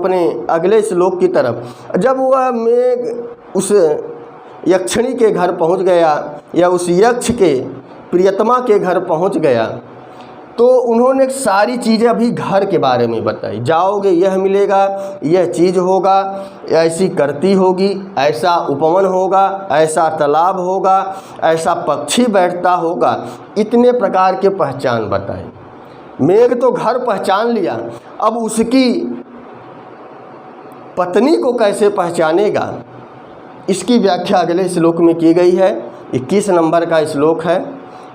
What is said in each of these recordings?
अपने अगले श्लोक की तरफ। जब वह मेघ उस यक्षिणी के घर पहुंच गया या उस यक्ष के प्रियतमा के घर पहुंच गया तो उन्होंने सारी चीज़ें अभी घर के बारे में बताई। जाओगे यह मिलेगा, यह चीज़ होगा, ऐसी करती होगी, ऐसा उपवन होगा, ऐसा तालाब होगा, ऐसा पक्षी बैठता होगा, इतने प्रकार के पहचान बताए। मेघ तो घर पहचान लिया, अब उसकी पत्नी को कैसे पहचानेगा, इसकी व्याख्या अगले श्लोक में की गई है। 21 नंबर का श्लोक है,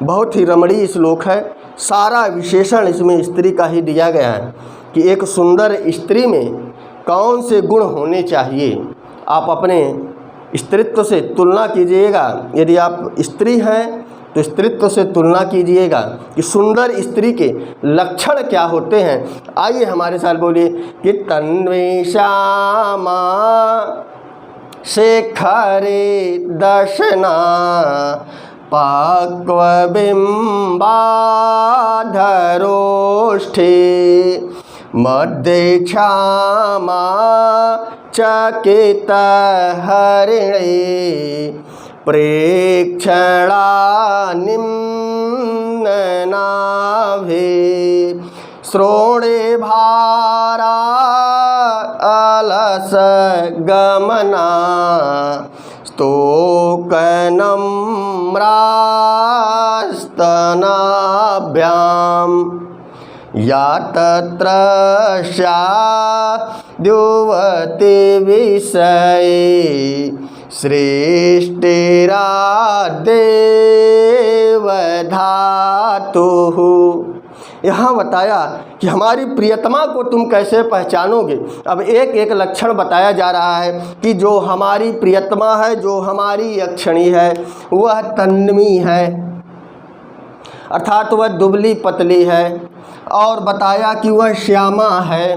बहुत ही रमणीय श्लोक है। सारा विशेषण इसमें स्त्री का ही दिया गया है कि एक सुंदर स्त्री में कौन से गुण होने चाहिए। आप अपने स्त्रीत्व से तुलना कीजिएगा, यदि आप स्त्री हैं तो स्त्रीत्व से तुलना कीजिएगा कि सुंदर स्त्री के लक्षण क्या होते हैं। आइए हमारे साथ बोलिए कि तन्वी श्यामा शेखरे दर्शना पक्वबिम्बाधरोष्ठे मध्ये क्षमा चकित हरिणे प्रेक्षणा निम्ननाभे श्रोणे भारा अलस गमना स्तोकनम्रास्तनाभ्यां या तत्र स्याद्युवति विषये सृष्टिरादेवधातुः। यहाँ बताया कि हमारी प्रियतमा को तुम कैसे पहचानोगे। अब एक एक लक्षण बताया जा रहा है कि जो हमारी प्रियतमा है, जो हमारी यक्षिणी है, वह तन्वी है, अर्थात वह दुबली पतली है। और बताया कि वह श्यामा है,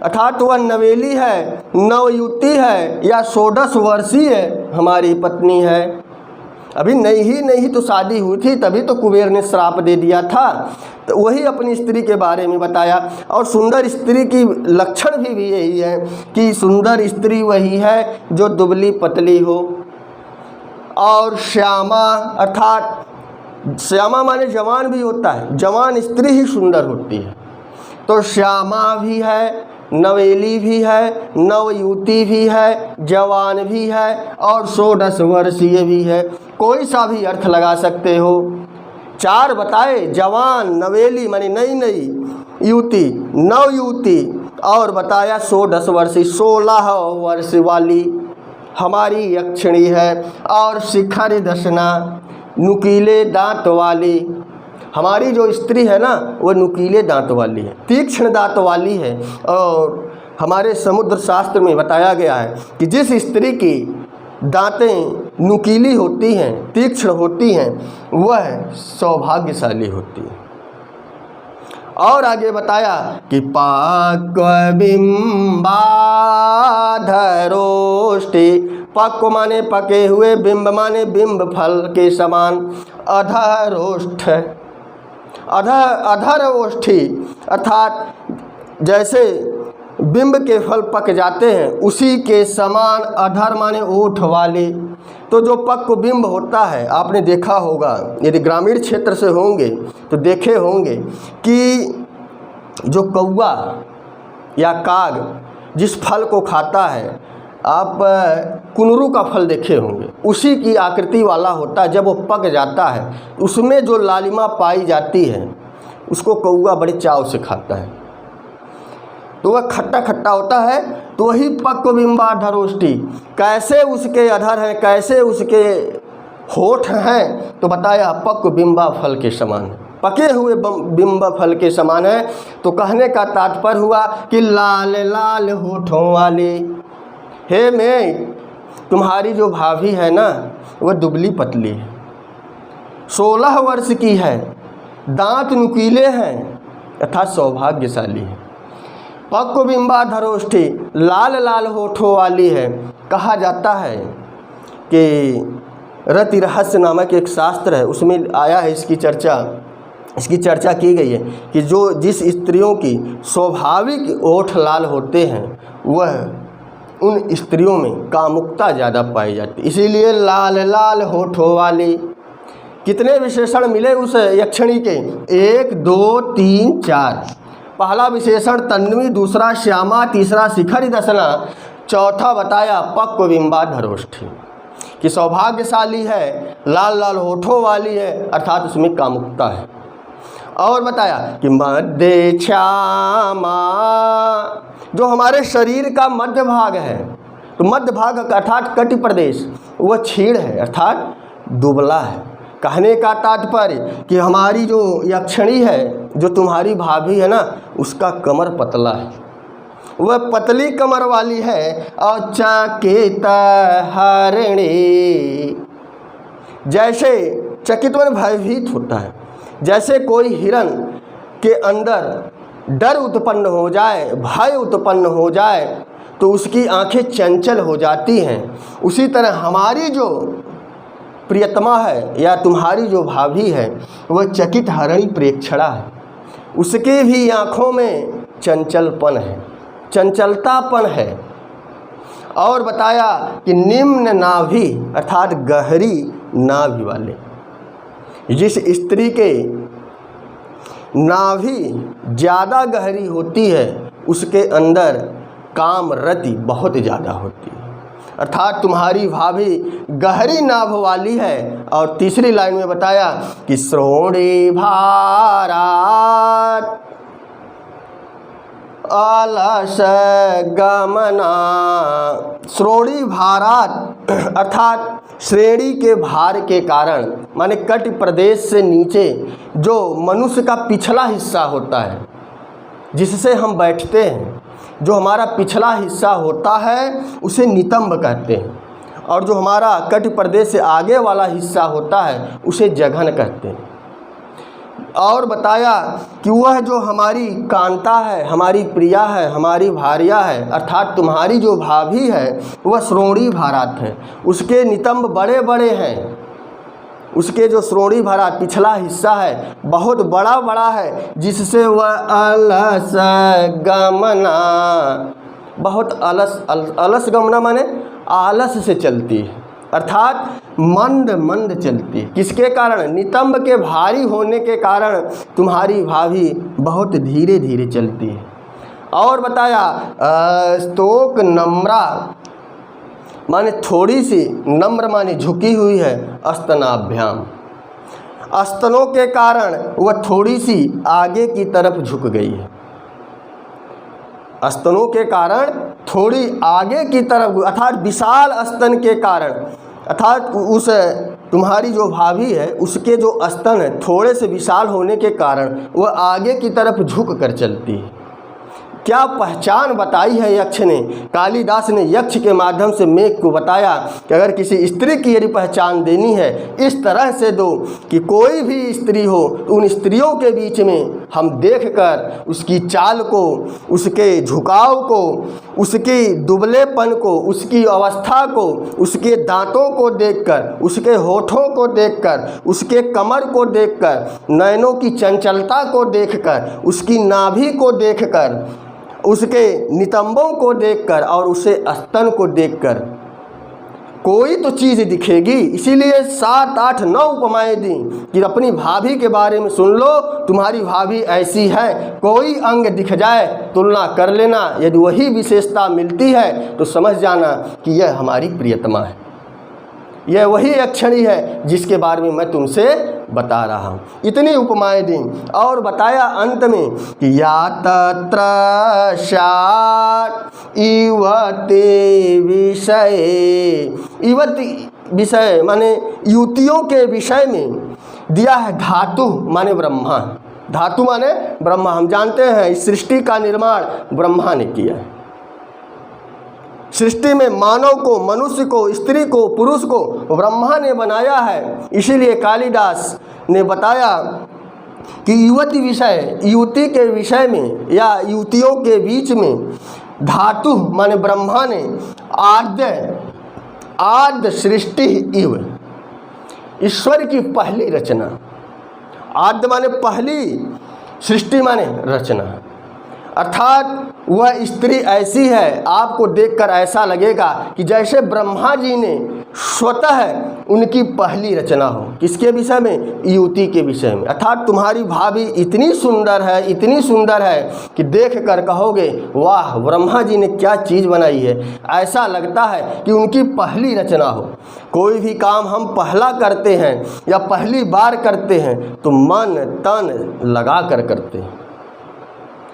अर्थात वह नवेली है, नवयुवती है या 16 वर्षीय हमारी पत्नी है। अभी नहीं तो शादी हुई थी, तभी तो कुबेर ने श्राप दे दिया था। तो वही अपनी स्त्री के बारे में बताया। और सुंदर स्त्री की लक्षण भी यही है कि सुंदर स्त्री वही है जो दुबली पतली हो। और श्यामा अर्थात श्यामा माने जवान भी होता है, जवान स्त्री ही सुंदर होती है। तो श्यामा भी है, नवेली भी है, नवयुवती भी है, जवान भी है और 16 वर्षीय भी है। कोई सा भी अर्थ लगा सकते हो। 4 बताए, जवान, नवेली माने नई युवती, नवयुवती, और बताया 16 वर्षीय, 16 वर्ष वाली हमारी यक्षिणी है। और शिखर दशना, नुकीले दांत वाली हमारी जो स्त्री है ना, वो नुकीले दांत वाली है, तीक्ष्ण दांत वाली है। और हमारे समुद्र शास्त्र में बताया गया है कि जिस स्त्री की दांतें नुकीली होती हैं, तीक्ष्ण होती हैं, वह सौभाग्यशाली होती है। और आगे बताया कि पक्वबिम्बाधरोष्ठे, पक्व माने पके हुए, बिंब माने बिंब फल के समान, अधरोष्ठ अधर ओष्ठी, अर्थात जैसे बिंब के फल पक जाते हैं उसी के समान, अधर माने ओठ वाले। तो जो पक्व बिंब होता है, आपने देखा होगा, यदि ग्रामीण क्षेत्र से होंगे तो देखे होंगे कि जो कौवा या काग जिस फल को खाता है, आप कुनरू का फल देखे होंगे, उसी की आकृति वाला होता है। जब वो पक जाता है, उसमें जो लालिमा पाई जाती है, उसको कौवा बड़े चाव से खाता है। तो वह खट्टा खट्टा होता है। तो वही पक्वबिम्बाधरोष्ठी, कैसे उसके अधर हैं, कैसे उसके होठ हैं, तो बताया पक्वबिम्बा फल के समान है, पके हुए बिंब फल के समान है। तो कहने का तात्पर्य हुआ कि लाल लाल होठों वाले। हे मैं, तुम्हारी जो भाभी है ना, वह दुबली पतली है, 16 वर्ष की है, दांत नुकीले हैं, अर्थात सौभाग्यशाली है। पक्वबिम्बाधरोष्ठी, लाल लाल होठों वाली है। कहा जाता है कि रति रहस्य नामक एक शास्त्र है, उसमें आया है इसकी चर्चा इसकी चर्चा की गई है कि जिस स्त्रियों की स्वाभाविक ओठ लाल होते हैं वह उन स्त्रियों में कामुकता ज़्यादा पाई जाती है। इसीलिए लाल लाल होठों वाली। कितने विशेषण मिले उस यक्षिणी के? 1 2 3 4। पहला विशेषण तन्वी, दूसरा श्यामा, तीसरा शिखरी दशना, चौथा बताया पक्व बिंबाधरोष्ठी कि सौभाग्यशाली है, लाल लाल होठों वाली है, अर्थात उसमें कामुकता है। और बताया कि मध्य श्यामा, जो हमारे शरीर का मध्य भाग है, तो मध्य भाग अर्थात कटि प्रदेश वह क्षीण है, अर्थात दुबला है। कहने का तात्पर्य कि हमारी जो यक्षिणी है, जो तुम्हारी भाभी है ना, उसका कमर पतला है, वह पतली कमर वाली है। और चकित हरिणी, जैसे चकित में भयभीत होता है, जैसे कोई हिरण के अंदर डर उत्पन्न हो जाए, भय उत्पन्न हो जाए तो उसकी आंखें चंचल हो जाती हैं, उसी तरह हमारी जो प्रियतमा है या तुम्हारी जो भाभी है वह चकित हरिणी प्रेक्षणा है, उसके भी आँखों में चंचलपन है, चंचलतापन है। और बताया कि निम्न नाभि अर्थात गहरी नाभि वाले, जिस स्त्री के नाभि ज़्यादा गहरी होती है उसके अंदर काम रति बहुत ज़्यादा होती है, अर्थात तुम्हारी भाभी गहरी नाभ वाली है। और तीसरी लाइन में बताया कि श्रोणी भारात अलस गमना। श्रोणी भारात अर्थात श्रेणी के भार के कारण, माने कटि प्रदेश से नीचे जो मनुष्य का पिछला हिस्सा होता है जिससे हम बैठते हैं, जो हमारा पिछला हिस्सा होता है उसे नितंब कहते हैं, और जो हमारा कटि प्रदेश से आगे वाला हिस्सा होता है उसे जघन कहते हैं। और बताया कि वह जो हमारी कांता है, हमारी प्रिया है, हमारी भार्या है, अर्थात तुम्हारी जो भाभी है वह श्रोणी भारात है, उसके नितंब बड़े बड़े हैं, उसके जो श्रोणी भारात पिछला हिस्सा है बहुत बड़ा बड़ा है, जिससे वह अलस गमना, बहुत अलस गमना माने आलस से चलती है, अर्थात मंद मंद चलती है। किसके कारण? नितंब के भारी होने के कारण तुम्हारी भाभी बहुत धीरे धीरे चलती है। और बताया स्तोक नम्रा माने थोड़ी सी, नम्र माने झुकी हुई है, स्तनाभ्याम, स्तनों के कारण वह थोड़ी सी आगे की तरफ झुक गई है, स्तनों के कारण थोड़ी आगे की तरफ, अर्थात विशाल स्तन के कारण, अर्थात उस तुम्हारी जो भाभी है उसके जो स्तन है थोड़े से विशाल होने के कारण वह आगे की तरफ झुक कर चलती है। क्या पहचान बताई है यक्ष ने? कालिदास ने यक्ष के माध्यम से मेघ को बताया कि अगर किसी स्त्री की यदि पहचान देनी है इस तरह से दो कि कोई भी स्त्री हो तो उन स्त्रियों के बीच में हम देखकर उसकी चाल को, उसके झुकाव को, उसकी दुबलेपन को, उसकी अवस्था को, उसके दांतों को देखकर, उसके होठों को देखकर, उसके कमर को देखकर, नयनों की चंचलता को देखकर, उसकी नाभि को देखकर, उसके नितंबों को देखकर और उसे स्तन को देखकर कोई तो चीज़ दिखेगी। इसीलिए 7 8 9 उपमाएँ दी कि अपनी भाभी के बारे में सुन लो, तुम्हारी भाभी ऐसी है, कोई अंग दिख जाए तुलना कर लेना, यदि वही विशेषता मिलती है तो समझ जाना कि यह हमारी प्रियतमा है, यह वही यक्षिणी है जिसके बारे में मैं तुमसे बता रहा हूँ। इतनी उपमाएँ दी और बताया अंत में कि या तत्र शात युवती विषय, युवती विषय माने युवतियों के विषय में दिया है धातु माने ब्रह्मा, धातु माने ब्रह्मा। हम जानते हैं इस सृष्टि का निर्माण ब्रह्मा ने किया है। सृष्टि में मानव को, मनुष्य को, स्त्री को, पुरुष को ब्रह्मा ने बनाया है। इसीलिए कालिदास ने बताया कि युवती विषय, युवती के विषय में या युवतियों के बीच में धातु माने ब्रह्मा ने आद्य सृष्टि इव, ईश्वर की पहली रचना, आद्य माने पहली, सृष्टि माने रचना। अर्थात वह स्त्री ऐसी है, आपको देखकर ऐसा लगेगा कि जैसे ब्रह्मा जी ने स्वतः उनकी पहली रचना हो। किसके विषय में? युवती के विषय में। अर्थात तुम्हारी भाभी इतनी सुंदर है, इतनी सुंदर है कि देख कर कहोगे वाह, ब्रह्मा जी ने क्या चीज़ बनाई है। ऐसा लगता है कि उनकी पहली रचना हो। कोई भी काम हम पहला करते हैं या पहली बार करते हैं तो मन तन लगा कर करते हैं,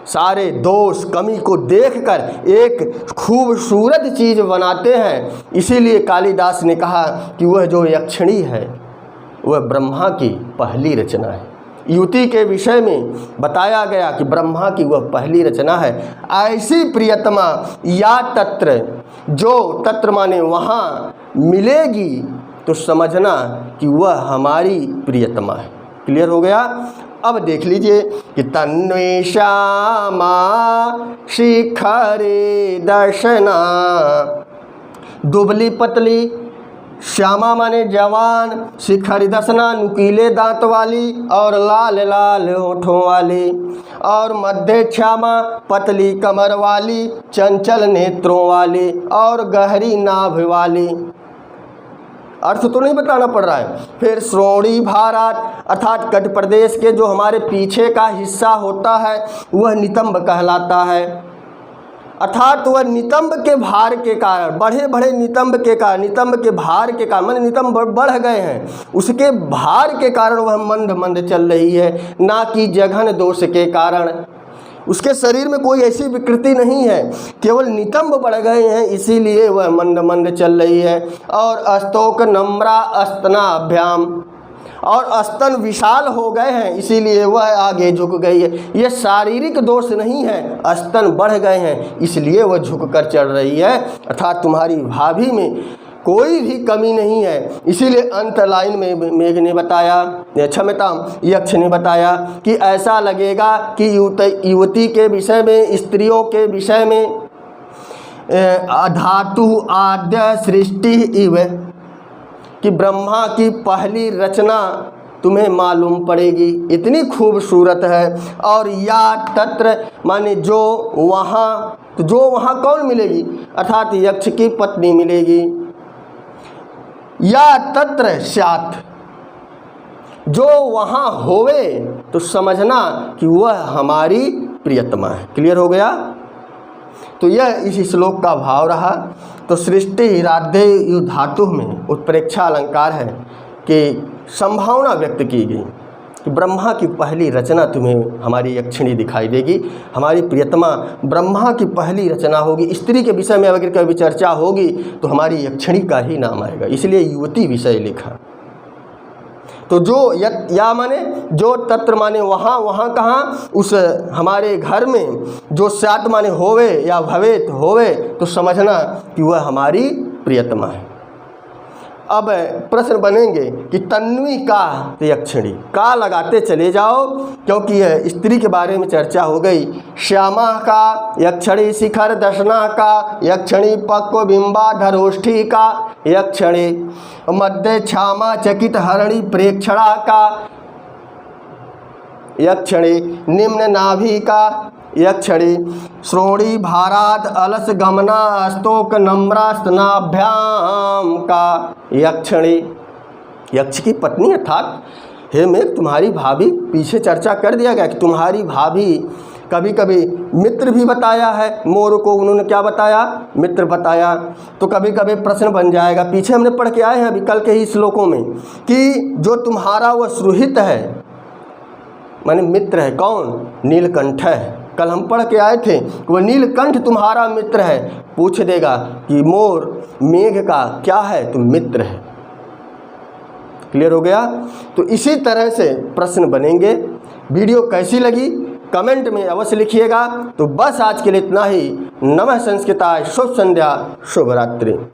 सारे दोष कमी को देखकर एक खूबसूरत चीज़ बनाते हैं। इसीलिए कालिदास ने कहा कि वह जो यक्षिणी है वह ब्रह्मा की पहली रचना है। युवती के विषय में बताया गया कि ब्रह्मा की वह पहली रचना है। ऐसी प्रियतमा या तत्र, जो तत्र माने वहाँ, मिलेगी तो समझना कि वह हमारी प्रियतमा है। क्लियर हो गया? अब देख लीजिए कि तन्वी श्यामा शिखरे दर्शना, दुबली पतली, श्यामा माने जवान, शिखरी दर्शना नुकीले दांत वाली और लाल लाल होठों वाली, और मध्य श्यामा पतली कमर वाली, चंचल नेत्रों वाली और गहरी नाभि वाली। अर्थ तो नहीं बताना पड़ रहा है। फिर श्रोणी भारत, अर्थात कट प्रदेश के जो हमारे पीछे का हिस्सा होता है वह नितंब कहलाता है। अर्थात वह नितंब के भार के कारण, बड़े बड़े नितंब के कारण, नितंब के भार के कारण, माने नितंब बढ़ गए हैं, उसके भार के कारण वह मंद मंद चल रही है, ना कि जघन दोष के कारण। उसके शरीर में कोई ऐसी विकृति नहीं है, केवल नितंब बढ़ गए हैं, इसीलिए वह मंद मंद चल रही है। और अस्तोक नम्रा अस्तनाभ्याम, और स्तन विशाल हो गए हैं, इसीलिए वह आगे झुक गई है। ये शारीरिक दोष नहीं है, स्तन बढ़ गए हैं इसलिए वह झुक कर चल रही है। अर्थात तुम्हारी भाभी में कोई भी कमी नहीं है। इसीलिए अंत लाइन में मेघ ने बताया, क्षमता यक्ष ने बताया कि ऐसा लगेगा कि युवती के विषय में, स्त्रियों के विषय में धातु आद्य सृष्टि इव, कि ब्रह्मा की पहली रचना तुम्हें मालूम पड़ेगी, इतनी खूबसूरत है। और या तत्र माने जो वहाँ, तो जो वहाँ कौन मिलेगी? अर्थात यक्ष की पत्नी मिलेगी। या तत्र स्यात्, जो वहाँ होवे तो समझना कि वह हमारी प्रियतमा है। क्लियर हो गया? तो यह इस श्लोक का भाव रहा। तो सृष्टि राध्य यु धातु में उत्प्रेक्षा अलंकार है कि संभावना व्यक्त की गई कि ब्रह्मा की पहली रचना तुम्हें हमारी यक्षिणी दिखाई देगी, हमारी प्रियतमा ब्रह्मा की पहली रचना होगी। स्त्री के विषय में अगर कभी चर्चा होगी तो हमारी यक्षिणी का ही नाम आएगा, इसलिए युवती विषय लिखा। तो जो या माने जो तत्र माने वहाँ, वहाँ कहाँ? उस हमारे घर में। जो स्यात् माने होवे या भवेत होवे तो समझना कि वह हमारी प्रियतमा है। अब प्रश्न बनेंगे कि तन्वी का यक्षिणी, का लगाते चले जाओ, क्योंकि यह स्त्री के बारे में चर्चा हो गई। श्यामा का यक्षिणी, शिखर दर्शना का यक्षिणी, पक्व बिंबा धरोष्ठी का यक्षिणी, मध्य क्षामा चकित हरणी प्रेक्षणा का यक्षिणी, निम्न नाभि का यक्षिणी, श्रोणी भारात अलस गमना स्तोक नम्रा स्तनाभ्याम का यक्षिणी, यक्ष की पत्नी। अर्थात हे मेघ, तुम्हारी भाभी, पीछे चर्चा कर दिया गया कि तुम्हारी भाभी कभी कभी मित्र भी बताया है, मोर को उन्होंने क्या बताया? मित्र बताया। तो कभी कभी प्रश्न बन जाएगा, पीछे हमने पढ़ के आए हैं अभी कल के ही श्लोकों में, कि जो तुम्हारा वह सुहृत है माने मित्र है, कौन? नीलकंठ है। कल हम पढ़ के आए थे वह नीलकंठ तुम्हारा मित्र है। पूछ देगा कि मोर मेघ का क्या है? तो मित्र है। क्लियर हो गया? तो इसी तरह से प्रश्न बनेंगे। वीडियो कैसी लगी कमेंट में अवश्य लिखिएगा। तो बस आज के लिए इतना ही। नमः संस्कृताय, शुभ संध्या, शुभ रात्रि।